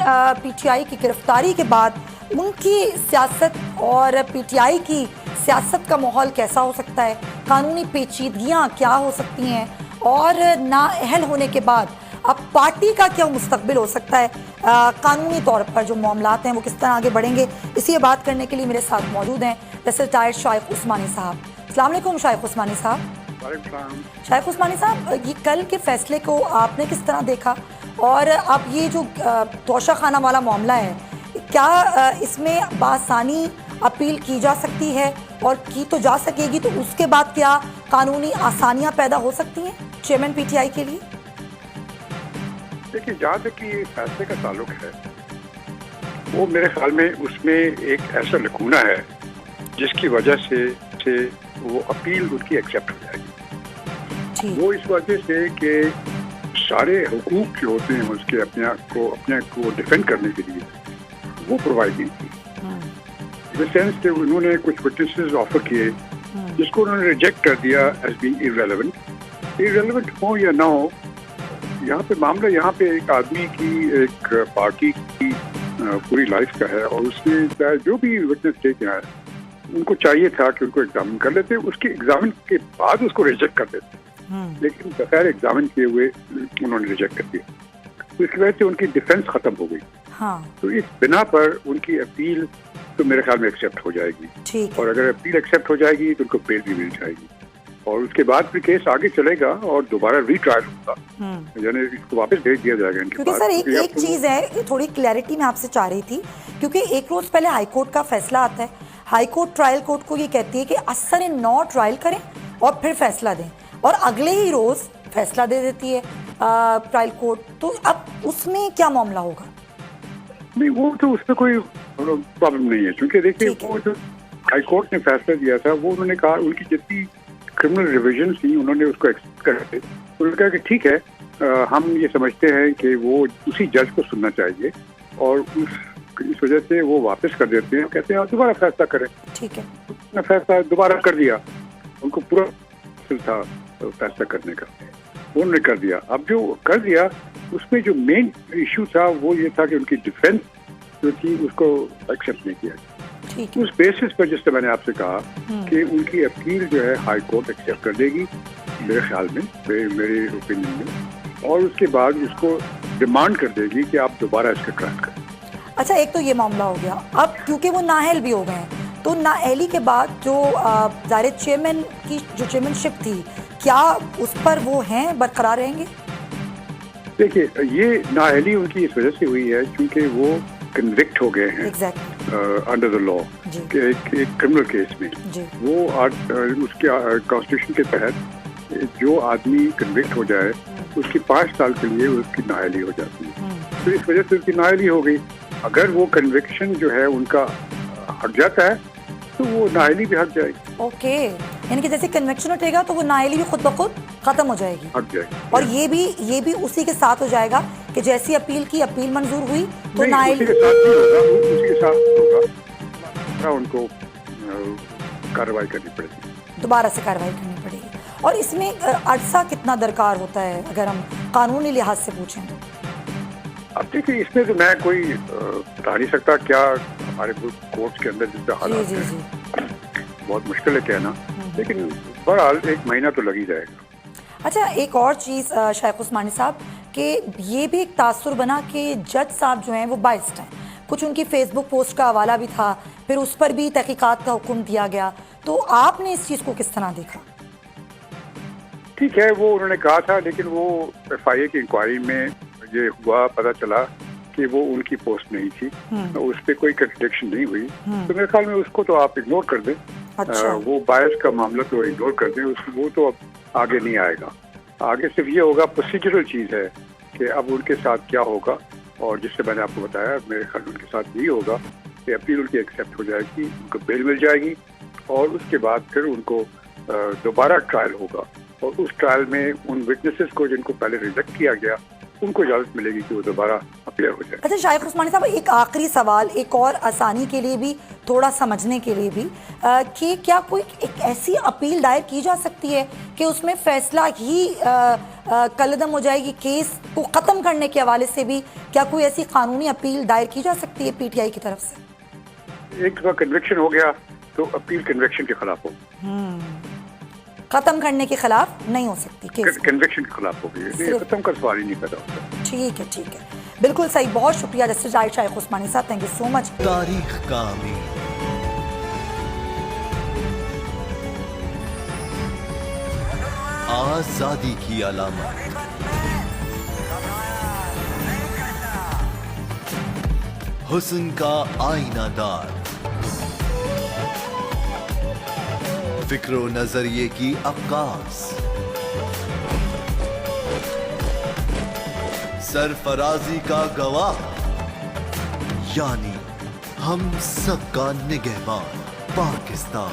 PTI की गिरफ्तारी के बाद उनकी सियासत और पीटीआई की सियासत का माहौल कैसा हो सकता है, कानूनी पेचीदगियाँ क्या हो सकती हैं और नाअहल होने के बाद अब पार्टी का क्या मुस्तकबिल हो सकता है, कानूनी तौर पर जो मामलात हैं वो किस तरह आगे बढ़ेंगे, इसी बात करने के लिए मेरे साथ मौजूद हैं रिटायर्ड शाइख उस्मानी साहब। अस्सलाम वालेकुम शाइख उस्मानी साहब। शाइख उस्मानी साहब, ये कल के फैसले को आपने किस तरह देखा और अब ये जो तोशा खाना वाला मामला है, क्या इसमें बासानी अपील की जा सकती है और की तो जा सकेगी, तो उसके बाद क्या कानूनी आसानियां पैदा हो सकती हैं चेयरमैन पीटीआई के लिए? देखिए, जहाँ तक कि फैसले का ताल्लुक है, वो मेरे ख्याल में उसमें एक ऐसा लकूना है जिसकी वजह से वो अपील उनकी एक्सेप्ट हो जाएगी। वो इस वजह से कि सारे हुकूक जो होते हैं उसके अपने को डिफेंड करने के लिए वो प्रोवाइड नहीं की। इन सेंस कि उन्होंने कुछ विटनेसेस ऑफर किए जिसको उन्होंने रिजेक्ट कर दिया एज बीइंग इररेलेवेंट हो या ना हो। यहाँ पे मामला एक आदमी की, एक पार्टी की पूरी लाइफ का है और उसने जो भी विटनेस दे के आए उनको चाहिए था कि उनको एग्जामिन कर लेते, उसके एग्जामिन के बाद उसको रिजेक्ट कर देते, लेकिन बगैर एग्जामिन किए हुए उन्होंने रिजेक्ट कर दिया। तो इसकी वजह से उनकी डिफेंस खत्म हो गई। तो इस बिना पर उनकी अपील तो मेरे ख्याल में एक्सेप्ट हो जाएगी, और अगर अपील एक्सेप्ट हो जाएगी तो उनको बेल भी मिल जाएगी और उसके बाद फिर केस आगे चलेगा और दोबारा रीट्रायल होगा, यानी इसको वापस भेज दिया जाएगा इनके पास। क्योंकि सर एक चीज़ है, थोड़ी क्लैरिटी मैं आपसे चाह रही थी, क्योंकि एक रोज़ पहले हाईकोर्ट का फैसला आता है, हाईकोर्ट ट्रायल कोर्ट को ये कहती है कि असर नौ ट्रायल करें और फिर फैसला दें, और अगले ही रोज़ फैसला दे देती है ट्रायल कोर्ट। तो अब उसमें क्या मामला होगा? नहीं, वो तो उसमें कोई प्रॉब्लम नहीं है, क्योंकि देखिए वो जो हाईकोर्ट ने फैसला दिया था वो उन्होंने कहा उनकी जितनी क्रिमिनल रिविजन थी उन्होंने उसको एक्सेप्ट कर दिया। उन्होंने कहा कि ठीक है, हम ये समझते हैं कि वो उसी जज को सुनना चाहिए, और इस वजह से वो वापस कर देते हैं, कहते हैं दोबारा फैसला करें। ठीक है, फैसला दोबारा कर दिया, उनको पूरा था फैसला करने का, उन्होंने कर दिया। अब जो कर दिया उसमें जो मेन इशू था वो ये था कि उनकी डिफेंस जो थी उसको एक्सेप्ट नहीं किया। उस बेसिस पर, जिससे मैंने आपसे कहा कि उनकी अपील जो है हाई कोर्ट एक्सेप्ट कर देगी मेरे ख्याल में, मेरे ओपिनियन में, और उसके बाद उसको डिमांड कर देगी कि आप दोबारा इसका ट्रायल करें। अच्छा, एक तो ये मामला हो गया। अब क्योंकि वो नाअहल भी हो गए हैं, तो नाअहली के बाद जो ज़ाहिर चेयरमैन की जो चेयरमैनशिप थी, क्या उस पर वो हैं, बरकरार रहेंगे? देखिए, ये नाअहली उनकी इस वजह से हुई है क्योंकि वो कन्विक्ट हो गए हैं अंडर द लॉ के एक क्रिमिनल केस में। वो उसके कॉन्स्टिट्यूशन के तहत जो आदमी कन्विक्ट हो जाए उसकी 5 साल के लिए उसकी नाअहली हो जाती है। तो इस वजह से उसकी नाअहली हो गई। अगर वो कन्विक्शन जो है उनका हट जाता है तो वो नाअहली भी हट जाएगी। ओके, यानी कि जैसे कन्विक्शन हटेगा तो वो नाअहली भी खुद ब खुद खत्म हो जाएगी, हट जाएगी। और ये भी उसी के साथ हो जाएगा कि जैसी अपील मंजूर हुई तो नाअहली उसके साथ होगा, उनको कार्रवाई करनी पड़ेगी, दोबारा से कार्रवाई करनी पड़ेगी। और इसमें अरसा कितना दरकार होता है अगर हम कानूनी लिहाज से पूछें? अब देखिए, इसमें तो मैं कोई बता नहीं सकता क्या हमारे कोर्ट के अंदर जिससे हालात हैं, बहुत मुश्किल है कहना, लेकिन बहरहाल 1 महीना तो लग ही जाएगा। अच्छा, एक और चीज़ शाइख उस्मानी साहब, कि ये भी एक तासुर बना कि जज साहब जो हैं वो बाइस्ड हैं, कुछ उनकी फेसबुक पोस्ट का हवाला भी था, फिर उस पर भी तहकीकात का हुक्म दिया गया, तो आपने इस चीज़ को किस तरह देखा? ठीक है, वो उन्होंने कहा था, लेकिन वो FIA की इंक्वायरी में ये हुआ, पता चला कि वो उनकी पोस्ट नहीं थी, तो उस पर कोई कंट्रडिक्शन नहीं हुई, तो मेरे ख्याल में उसको तो आप इग्नोर कर दें। अच्छा। वो बायस का मामला तो इग्नोर कर दें, वो तो अब आगे नहीं आएगा। आगे सिर्फ ये होगा, प्रोसीजरल चीज़ है कि अब उनके साथ क्या होगा, और जिससे मैंने आपको बताया मेरे ख्याल में उनके साथ यही होगा कि अपील उनकी एक्सेप्ट हो जाएगी, उनको बेल मिल जाएगी, और उसके बाद फिर उनको दोबारा ट्रायल होगा, और उस ट्रायल में उन विटनेसेस को जिनको पहले रिजेक्ट किया गया उनको इजाज़त मिलेगी कि वो दोबारा अपीयर हो जाए। अच्छा शाइख उस्मानी साहब, एक आखिरी सवाल, एक और आसानी के लिए भी, थोड़ा समझने के लिए भी, कि क्या कोई एक ऐसी अपील दायर की जा सकती है कि उसमें फैसला ही कलदम हो जाएगी। केस को ख़त्म करने के हवाले से भी क्या कोई ऐसी कानूनी अपील दायर की जा सकती है पीटीआई की तरफ से? एक दफा कन्विक्शन हो गया तो अपील कन्विक्शन के खिलाफ हो, ख़त्म करने के खिलाफ नहीं हो सकती केस। कन्विक्शन के खिलाफ होगी, खत्म का सवाल ही नहीं पैदा होता। ठीक है, ठीक है, बिल्कुल सही। बहुत शुक्रिया जस्टिस आयशा शेख उस्मानी साहब, थैंक यू सो मच। तारीख का अमीर, आजादी की अलामत, हुस्न का आईनादार, फिक्रो नजरिए की अक्कास, सरफराजी का गवाह, यानी हम सबका निगहबान पाकिस्तान।